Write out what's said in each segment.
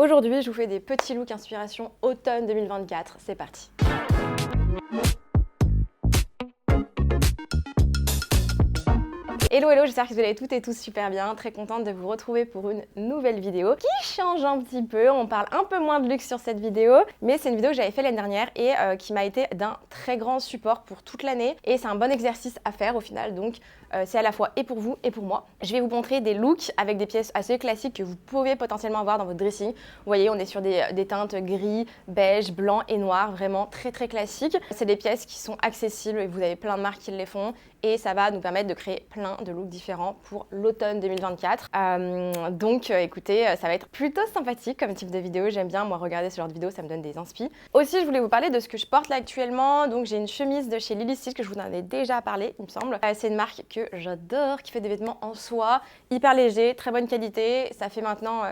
Aujourd'hui, je vous fais des petits looks inspiration automne 2024. C'est parti. Hello, j'espère que vous allez toutes et tous super bien. Très contente de vous retrouver pour une nouvelle vidéo qui change un petit peu. On parle un peu moins de luxe sur cette vidéo, mais c'est une vidéo que j'avais fait l'année dernière et qui m'a été d'un très grand support pour toute l'année. Et c'est un bon exercice à faire au final, donc c'est à la fois et pour vous et pour moi. Je vais vous montrer des looks avec des pièces assez classiques que vous pouvez potentiellement avoir dans votre dressing. Vous voyez, on est sur des teintes gris, beige, blanc et noir, vraiment très classiques. C'est des pièces qui sont accessibles et vous avez plein de marques qui les font. Et ça va nous permettre de créer plein de looks différents pour l'automne 2024. Donc écoutez, ça va être plutôt sympathique comme type de vidéo. J'aime bien, moi, regarder ce genre de vidéo, ça me donne des inspi. Aussi, je voulais vous parler de ce que je porte là actuellement. Donc j'ai une chemise de chez Lily Stitch que je vous en avais déjà parlé, il me semble. C'est une marque que j'adore, qui fait des vêtements en soie, hyper léger, très bonne qualité. Ça fait maintenant...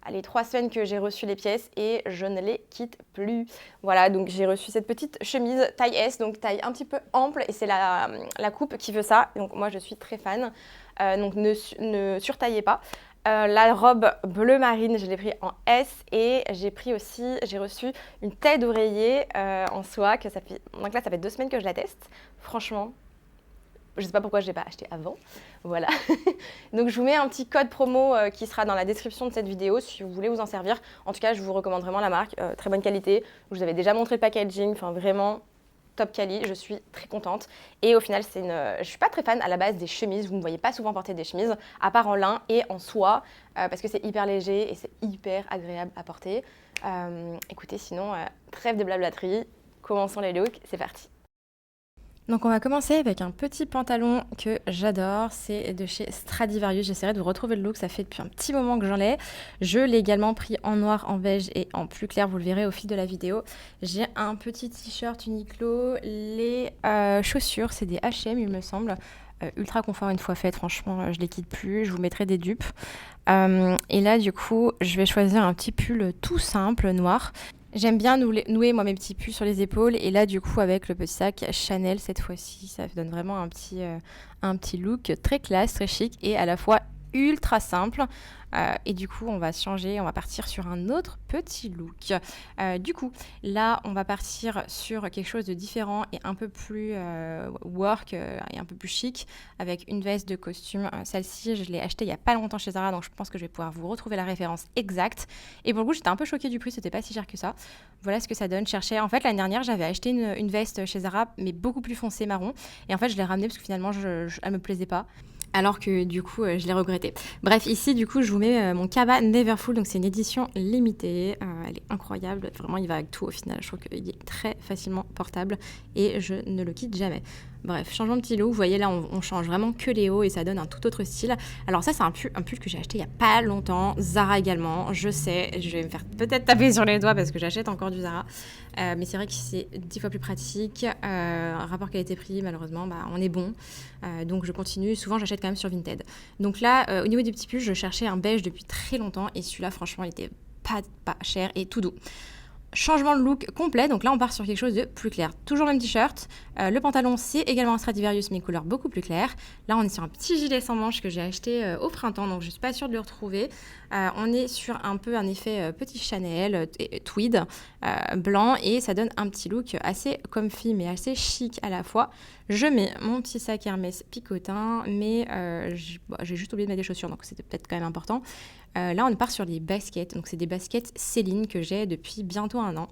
Allez, 3 semaines que j'ai reçu les pièces et je ne les quitte plus. Voilà, donc j'ai reçu cette petite chemise taille S, donc taille un petit peu ample, et c'est la coupe qui veut ça. Donc moi, je suis très fan. Donc ne surtaillez pas. La robe bleu marine, je l'ai pris en S et j'ai reçu une tête d'oreiller en soie. Donc là, ça fait 2 semaines que je la teste. Franchement, je ne sais pas pourquoi je ne l'ai pas acheté avant. Voilà. Donc, je vous mets un petit code promo qui sera dans la description de cette vidéo si vous voulez vous en servir. En tout cas, je vous recommande vraiment la marque. Très bonne qualité. Je vous avais déjà montré le packaging. Enfin, vraiment top quali. Je suis très contente. Et au final, je ne suis pas très fan à la base des chemises. Vous ne me voyez pas souvent porter des chemises, à part en lin et en soie, parce que c'est hyper léger et c'est hyper agréable à porter. Écoutez, sinon, trêve de blablaterie. Commençons les looks. C'est parti. Donc on va commencer avec un petit pantalon que j'adore, c'est de chez Stradivarius. J'essaierai de vous retrouver le look, ça fait depuis un petit moment que j'en ai. Je l'ai également pris en noir, en beige et en plus clair, vous le verrez au fil de la vidéo. J'ai un petit t-shirt Uniqlo, les chaussures, c'est des H&M il me semble. Ultra confort une fois faites, franchement je les quitte plus, je vous mettrai des dupes. Et là du coup je vais choisir un petit pull tout simple noir. J'aime bien nouer moi mes petits pulls sur les épaules et là du coup avec le petit sac Chanel cette fois-ci, ça donne vraiment un petit look très classe, très chic et à la fois ultra simple. Et du coup on va changer, on va partir sur un autre petit look. Du coup là on va partir sur quelque chose de différent et un peu plus work et un peu plus chic avec une veste de costume. Celle-ci je l'ai achetée il n'y a pas longtemps chez Zara, donc je pense que je vais pouvoir vous retrouver la référence exacte. Et pour le coup j'étais un peu choquée du prix, c'était pas si cher que ça. Voilà ce que ça donne. En fait l'année dernière j'avais acheté une veste chez Zara mais beaucoup plus foncée marron et en fait je l'ai ramenée parce que finalement elle me plaisait pas. Alors que du coup je l'ai regretté. Bref, ici du coup je vous mets mon Kaba Neverfull, donc c'est une édition limitée, elle est incroyable, vraiment il va avec tout au final, je trouve qu'il est très facilement portable et je ne le quitte jamais. Bref, changement de petit look, vous voyez là on change vraiment que les hauts et ça donne un tout autre style. Alors ça c'est un pull que j'ai acheté il n'y a pas longtemps, Zara également, je sais, je vais me faire peut-être taper sur les doigts parce que j'achète encore du Zara, mais c'est vrai que c'est 10 fois plus pratique, rapport qualité-prix malheureusement on est bon, donc je continue, souvent j'achète quand même sur Vinted. Donc là au niveau du petit pull je cherchais un beige depuis très longtemps et celui-là franchement il était pas cher et tout doux. Changement de look complet, donc là on part sur quelque chose de plus clair. Toujours le même t-shirt, le pantalon c'est également un Stradivarius mais une couleur beaucoup plus claire. Là on est sur un petit gilet sans manches que j'ai acheté au printemps, donc je suis pas sûre de le retrouver. On est sur un peu un effet petit Chanel, tweed, blanc et ça donne un petit look assez comfy mais assez chic à la fois. Je mets mon petit sac Hermès picotin, mais j'ai juste oublié de mettre des chaussures, donc c'était peut-être quand même important. Là, on part sur les baskets. Donc, c'est des baskets Céline que j'ai depuis bientôt 1 an.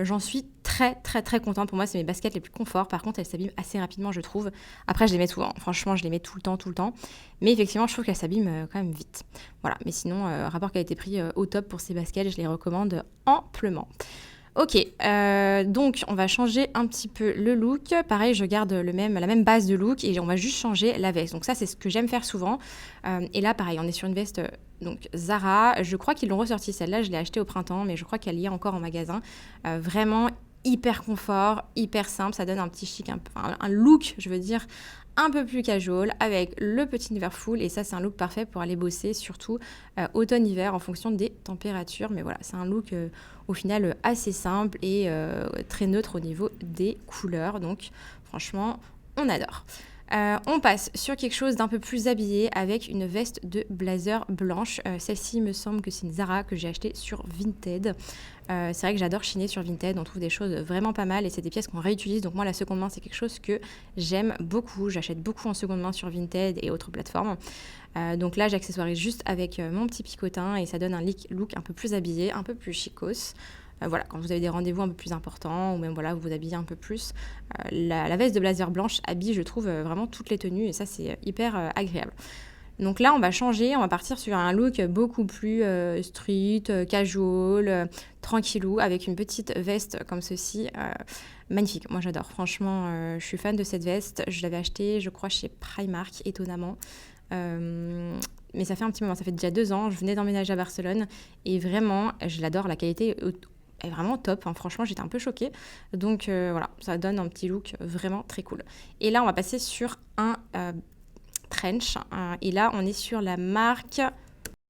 J'en suis très contente. Pour moi, c'est mes baskets les plus confort. Par contre, elles s'abîment assez rapidement, je trouve. Après, je les mets souvent. Franchement, je les mets tout le temps. Mais effectivement, je trouve qu'elles s'abîment quand même vite. Voilà. Mais sinon, rapport qualité-prix au top pour ces baskets. Je les recommande amplement. Ok, donc on va changer un petit peu le look. Pareil, je garde la même base de look et on va juste changer la veste. Donc ça, c'est ce que j'aime faire souvent. Et là, pareil, on est sur une veste donc Zara. Je crois qu'ils l'ont ressortie celle-là. Je l'ai achetée au printemps, mais je crois qu'elle y est encore en magasin. Vraiment hyper confort, hyper simple. Ça donne un petit chic, un look, je veux dire, un peu plus casual avec le petit Neverfull et ça c'est un look parfait pour aller bosser surtout automne-hiver en fonction des températures, mais voilà c'est un look au final assez simple et très neutre au niveau des couleurs, donc franchement on adore. On passe sur quelque chose d'un peu plus habillé avec une veste de blazer blanche. Celle-ci, il me semble que c'est une Zara que j'ai achetée sur Vinted. C'est vrai que j'adore chiner sur Vinted, on trouve des choses vraiment pas mal et c'est des pièces qu'on réutilise. Donc moi, la seconde main, c'est quelque chose que j'aime beaucoup. J'achète beaucoup en seconde main sur Vinted et autres plateformes. Donc là, j'accessoirise juste avec mon petit picotin et ça donne un look un peu plus habillé, un peu plus chicos. Voilà, quand vous avez des rendez-vous un peu plus importants ou même voilà, vous vous habillez un peu plus, la veste de blazer blanche habille, je trouve, vraiment toutes les tenues et ça, c'est hyper agréable. Donc là, on va changer, on va partir sur un look beaucoup plus street, casual, tranquillou, avec une petite veste comme ceci. Magnifique, moi j'adore. Franchement, je suis fan de cette veste. Je l'avais achetée, je crois, chez Primark, étonnamment. Mais ça fait un petit moment, ça fait déjà 2 ans. Je venais d'emménager à Barcelone et vraiment, je l'adore. La qualité est vraiment top. Hein. Franchement, j'étais un peu choquée. Donc voilà, ça donne un petit look vraiment très cool. Et là, on va passer sur un trench. Et là, on est sur la marque...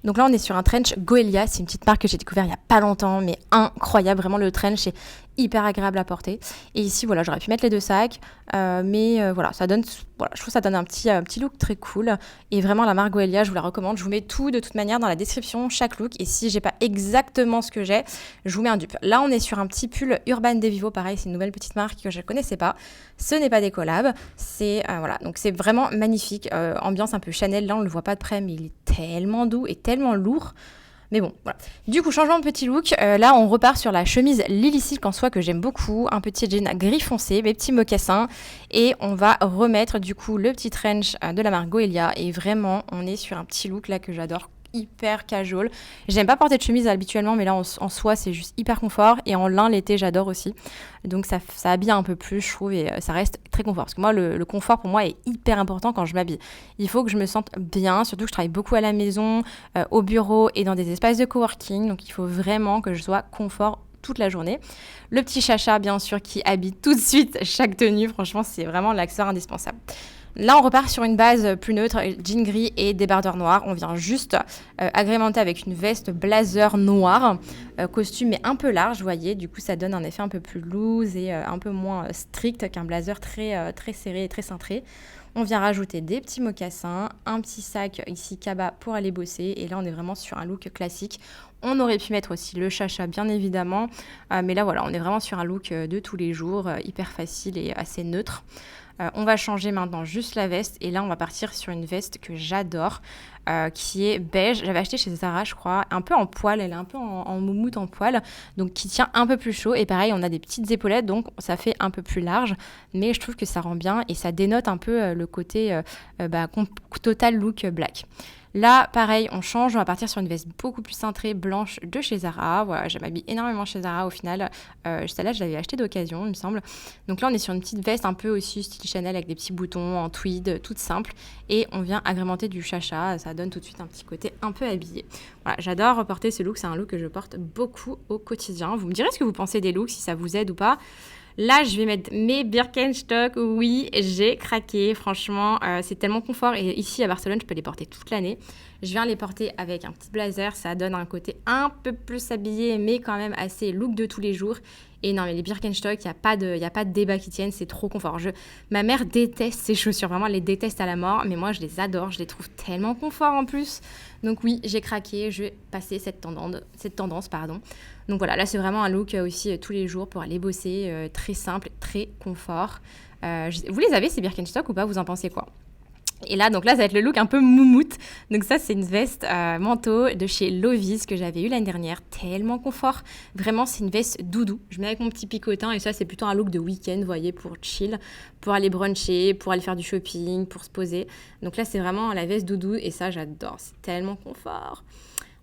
Donc là, on est sur un trench Goelia. C'est une petite marque que j'ai découvert il n'y a pas longtemps, mais incroyable. Vraiment, le trench est hyper agréable à porter. Et ici, voilà, j'aurais pu mettre les 2 sacs. Mais voilà, ça donne... Voilà, je trouve que ça donne un petit look très cool. Et vraiment, la marque Goelia, je vous la recommande. Je vous mets tout, de toute manière, dans la description, chaque look. Et si j'ai pas exactement ce que j'ai, je vous mets un dupe. Là, on est sur un petit pull Urban Devivo. Pareil, c'est une nouvelle petite marque que je ne connaissais pas. Ce n'est pas des collabs. C'est... voilà, donc c'est vraiment magnifique. Ambiance un peu Chanel. Là, on ne le voit pas de près, mais il est tellement doux et tellement lourd. Mais bon, voilà. Du coup, changement de petit look. Là, on repart sur la chemise Lily Silk en soie que j'aime beaucoup. Un petit jean gris foncé, mes petits mocassins. Et on va remettre du coup le petit trench de la marque Goelia. Et vraiment, on est sur un petit look là que j'adore. Hyper casual. J'aime pas porter de chemise habituellement, mais là en soie c'est juste hyper confort. Et en lin l'été j'adore aussi. Donc ça habille un peu plus, je trouve, et ça reste très confort. Parce que moi le confort pour moi est hyper important quand je m'habille. Il faut que je me sente bien, surtout que je travaille beaucoup à la maison, au bureau et dans des espaces de coworking. Donc il faut vraiment que je sois confort toute la journée. Le petit chacha bien sûr qui habille tout de suite chaque tenue. Franchement c'est vraiment l'accessoire indispensable. Là, on repart sur une base plus neutre, jean gris et débardeur noir. On vient juste agrémenter avec une veste blazer noire. Costume est un peu large, vous voyez. Du coup, ça donne un effet un peu plus loose et un peu moins strict qu'un blazer très serré et très cintré. On vient rajouter des petits mocassins, un petit sac ici cabas pour aller bosser. Et là, on est vraiment sur un look classique. On aurait pu mettre aussi le chacha, bien évidemment. Mais là, voilà, on est vraiment sur un look de tous les jours, hyper facile et assez neutre. On va changer maintenant juste la veste et là on va partir sur une veste que j'adore qui est beige. J'avais acheté chez Zara je crois, un peu en poil, elle est un peu en moumoute en poil, donc qui tient un peu plus chaud et pareil on a des petites épaulettes donc ça fait un peu plus large mais je trouve que ça rend bien et ça dénote un peu le côté total look black. Là, pareil, on change, on va partir sur une veste beaucoup plus cintrée, blanche de chez Zara. Voilà, je m'habille énormément chez Zara au final. Celle-là, je l'avais achetée d'occasion, il me semble. Donc là, on est sur une petite veste un peu aussi style Chanel avec des petits boutons en tweed, toute simple. Et on vient agrémenter du chacha. Ça donne tout de suite un petit côté un peu habillé. Voilà, j'adore porter ce look. C'est un look que je porte beaucoup au quotidien. Vous me direz ce que vous pensez des looks, si ça vous aide ou pas. Là, je vais mettre mes Birkenstock. Oui, j'ai craqué. Franchement, c'est tellement confort. Et ici, à Barcelone, je peux les porter toute l'année. Je viens les porter avec un petit blazer. Ça donne un côté un peu plus habillé, mais quand même assez look de tous les jours. Et non, mais les Birkenstock, il n'y a pas de débat qui tienne. C'est trop confort. Ma mère déteste ces chaussures. Vraiment, elle les déteste à la mort. Mais moi, je les adore. Je les trouve tellement confort en plus. Donc oui, j'ai craqué. Je vais passer cette tendance. Donc voilà, là, c'est vraiment un look aussi tous les jours pour aller bosser. Très simple, très confort. Vous les avez, ces Birkenstock, ou pas? Vous en pensez quoi? Et là, donc là, ça va être le look un peu moumoute. Donc ça, c'est une veste manteau de chez Lovis que j'avais eu l'année dernière. Tellement confort. Vraiment, c'est une veste doudou. Je mets avec mon petit picotin et ça, c'est plutôt un look de week-end, vous voyez, pour chill, pour aller bruncher, pour aller faire du shopping, pour se poser. Donc là, c'est vraiment la veste doudou et ça, j'adore. C'est tellement confort.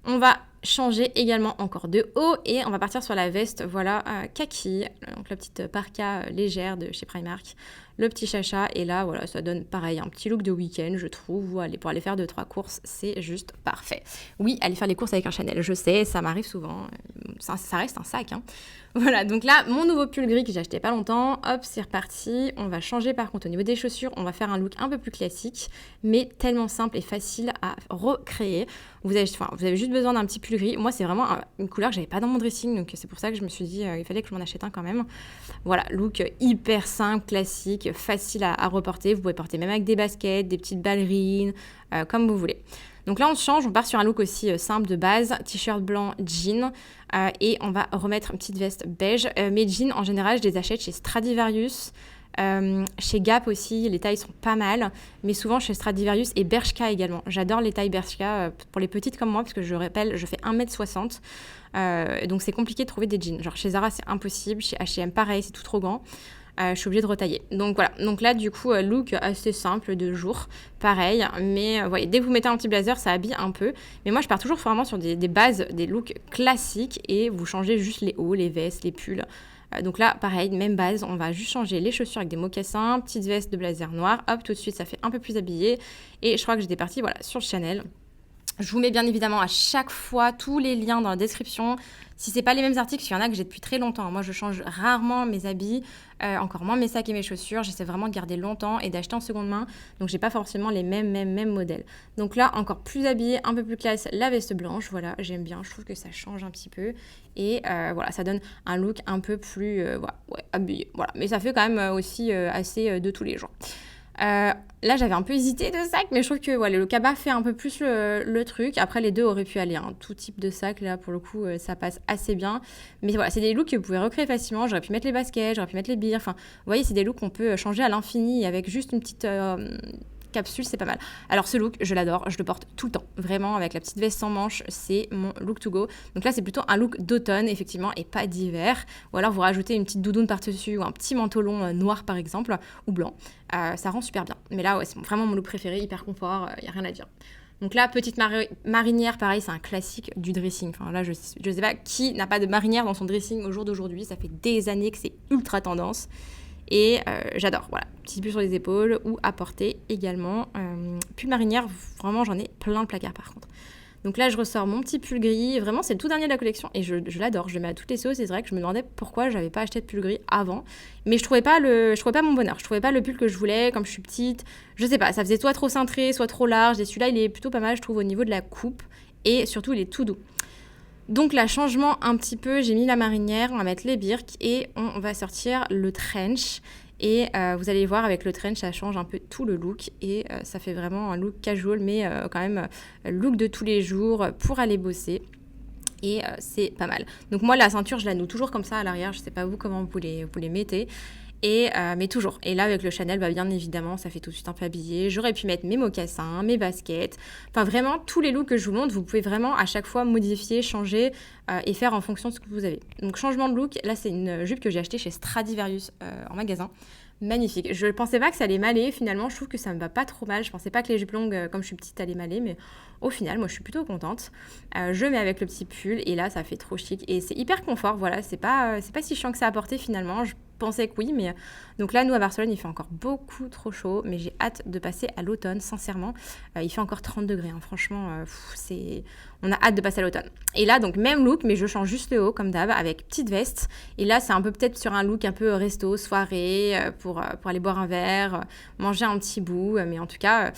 On va changer également encore de haut et on va partir sur la veste, voilà, kaki, donc la petite parka légère de chez Primark, le petit chacha et là, voilà, ça donne pareil, un petit look de week-end, je trouve, pour aller faire 2-3 courses, c'est juste parfait. Oui, aller faire les courses avec un Chanel, je sais, ça m'arrive souvent, ça reste un sac, hein. Voilà, donc là, mon nouveau pull gris que j'ai acheté pas longtemps, hop, c'est reparti. On va changer par contre au niveau des chaussures, on va faire un look un peu plus classique, mais tellement simple et facile à recréer. Vous avez juste besoin d'un petit pull gris. Moi, c'est vraiment une couleur que j'avais pas dans mon dressing, donc c'est pour ça que je me suis dit il fallait que je m'en achète un quand même. Voilà, look hyper simple, classique, facile à reporter. Vous pouvez porter même avec des baskets, des petites ballerines, comme vous voulez. Donc là, on change, on part sur un look aussi simple de base, t-shirt blanc, jean, et on va remettre une petite veste beige. Mes jeans, en général, je les achète chez Stradivarius, chez Gap aussi, les tailles sont pas mal, mais souvent chez Stradivarius et Bershka également. J'adore les tailles Bershka pour les petites comme moi, parce que je rappelle, je fais 1m60, donc c'est compliqué de trouver des jeans. Genre chez Zara, c'est impossible, chez H&M, pareil, c'est tout trop grand. Je suis obligée de retailler. Donc voilà, donc là du coup, look assez simple de jour, pareil, mais voyez, dès que vous mettez un petit blazer, ça habille un peu. Mais moi, je pars toujours vraiment sur des bases, des looks classiques et vous changez juste les hauts, les vestes, les pulls. Donc là, pareil, même base, on va juste changer les chaussures avec des mocassins, petite veste de blazer noir, hop, tout de suite, ça fait un peu plus habillé. Et je crois que j'étais partie, voilà, sur le Chanel. Je vous mets bien évidemment à chaque fois tous les liens dans la description. Si c'est pas les mêmes articles, il y en a que j'ai depuis très longtemps. Moi, je change rarement mes habits, encore moins mes sacs et mes chaussures. J'essaie vraiment de garder longtemps et d'acheter en seconde main. Donc, j'ai pas forcément les mêmes modèles. Donc là, encore plus habillé, un peu plus classe, la veste blanche. Voilà, j'aime bien. Je trouve que ça change un petit peu. Et voilà, ça donne un look un peu plus habillé. Voilà, mais ça fait quand même aussi assez de tous les jours. Là, j'avais un peu hésité de sac, mais je trouve que le cabas fait un peu plus le truc. Après, les deux auraient pu aller. Hein. Tout type de sac, là, pour le coup, ça passe assez bien. Mais voilà, c'est des looks que vous pouvez recréer facilement. J'aurais pu mettre les baskets, j'aurais pu mettre les billes. Enfin, vous voyez, c'est des looks qu'on peut changer à l'infini avec juste une petite capsule, c'est pas mal. Alors, ce look, je l'adore. Je le porte tout le temps. Vraiment, avec la petite veste sans manches, c'est mon look to go. Donc là, c'est plutôt un look d'automne, effectivement, et pas d'hiver. Ou alors, vous rajoutez une petite doudoune par-dessus ou un petit manteau long noir, par exemple, ou blanc. Ça rend super bien. Mais là, ouais, c'est vraiment mon look préféré, hyper confort, y a rien à dire. Donc là, petite marinière, pareil, c'est un classique du dressing. Enfin là, je sais pas qui n'a pas de marinière dans son dressing au jour d'aujourd'hui. Ça fait des années que c'est ultra tendance. Et j'adore, voilà, petit pull sur les épaules ou à porter également. Pull marinière, vraiment, j'en ai plein de placards par contre. Donc là, je ressors mon petit pull gris. Vraiment, c'est le tout dernier de la collection et je l'adore. Je le mets à toutes les sauces. Et c'est vrai que je me demandais pourquoi j'avais pas acheté de pull gris avant. Mais je trouvais pas mon bonheur. Je trouvais pas le pull que je voulais, comme je suis petite. Je sais pas, ça faisait soit trop cintré, soit trop large. Et celui-là, il est plutôt pas mal, je trouve, au niveau de la coupe. Et surtout, il est tout doux. Donc là, changement un petit peu. J'ai mis la marinière, on va mettre les birks et on va sortir le trench. Et vous allez voir, avec le trench, ça change un peu tout le look. Et ça fait vraiment un look casual, mais quand même look de tous les jours pour aller bosser. Et c'est pas mal. Donc moi, la ceinture, je la noue toujours comme ça à l'arrière. Je sais pas vous comment vous les mettez. Mais toujours. Et là, avec le Chanel, bien évidemment, ça fait tout de suite un peu habillé. J'aurais pu mettre mes mocassins, mes baskets. Enfin, vraiment, tous les looks que je vous montre, vous pouvez vraiment à chaque fois modifier, changer et faire en fonction de ce que vous avez. Donc, changement de look. Là, c'est une jupe que j'ai achetée chez Stradivarius en magasin. Magnifique. Je ne pensais pas que ça allait m'aller. Finalement, je trouve que ça me va pas trop mal. Je pensais pas que les jupes longues, comme je suis petite, allaient m'aller. Mais au final, moi, je suis plutôt contente. Je mets avec le petit pull. Et là, ça fait trop chic. Et c'est hyper confort. Voilà, c'est pas si chiant que ça à porter finalement. Je pensais que oui, mais donc là, nous à Barcelone, il fait encore beaucoup trop chaud, mais j'ai hâte de passer à l'automne, sincèrement. Il fait encore 30 degrés, hein. Franchement, on a hâte de passer à l'automne. Et là, donc même look, mais je change juste le haut, comme d'hab, avec petite veste. Et là, c'est un peu peut-être sur un look un peu resto, soirée, pour aller boire un verre, manger un petit bout, mais en tout cas...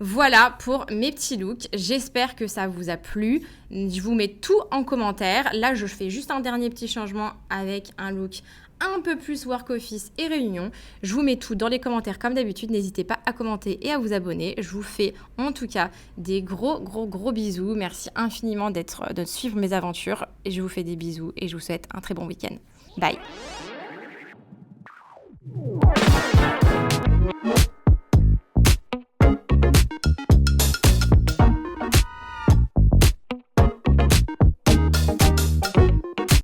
Voilà pour mes petits looks, j'espère que ça vous a plu, je vous mets tout en commentaire. Là je fais juste un dernier petit changement avec un look un peu plus work office et réunion. Je vous mets tout dans les commentaires comme d'habitude, n'hésitez pas à commenter et à vous abonner. Je vous fais en tout cas des gros bisous, merci infiniment de suivre mes aventures et je vous fais des bisous et je vous souhaite un très bon week-end. Bye.